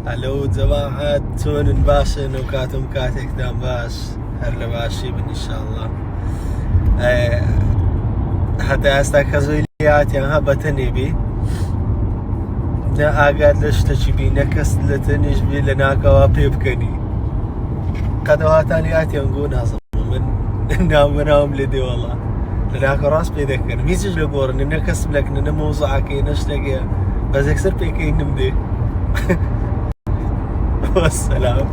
هلو جماعة چۆنن باشن و کاتم کاتێکتان باش هەر لە باشی بن ئینشاءڵڵا. هەتا ئێستا کە زۆی هاتیان هە بەتەنێ بێ نە ئاگات لە شتێکی بی نە کەس لە تەنیش بێ لە ناکەوا پێ بکەنی قەدەواتانی هاتیان گۆ نازم من نامەناوم لێ دێوەڵا لە ناکە ڕاست پێ دەکەن هیچیش لە گۆڕن نە کەس بلەکنە نە مۆزعەکەی نە شتێکە بەس یەکسەر پێکەینم دێ. والسلام.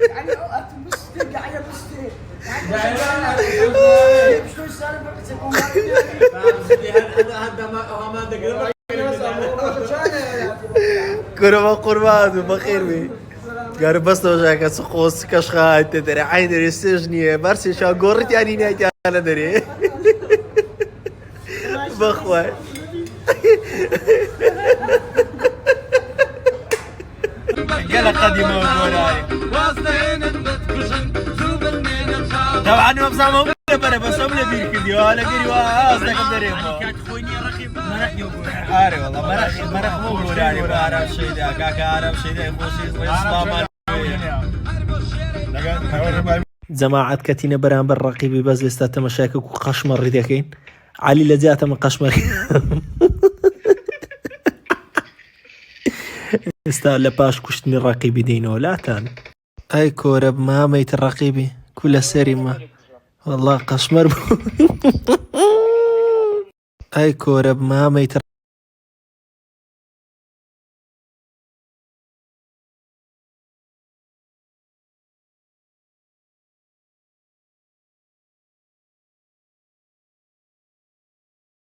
يعني اوقات مستي قاعده مستي شو صار كرة قربان بخير بي قال بس لو جاك سخوس كشخات تدري عين السجنية برسي شو قرت يعني نايت انا دري بخوي قال قديمة وقولاي طبعا ما بسامو برا بس هم لبير كديو على قريوا قصدك بدري آره والله مرخ مو قولاني بعرف شيء ده كاكا عرب شيء ده خوشي اسلام جماعة كتينة بران بالرقيبي بس لسه مشاكل وقشمر رديكين علي لجاته من قشمر استاهل باش كشتني الرقيبي دينو لا تان اي كورب ما ميت الرقيبي كل سري ما والله قشمر اي كورب ما ميت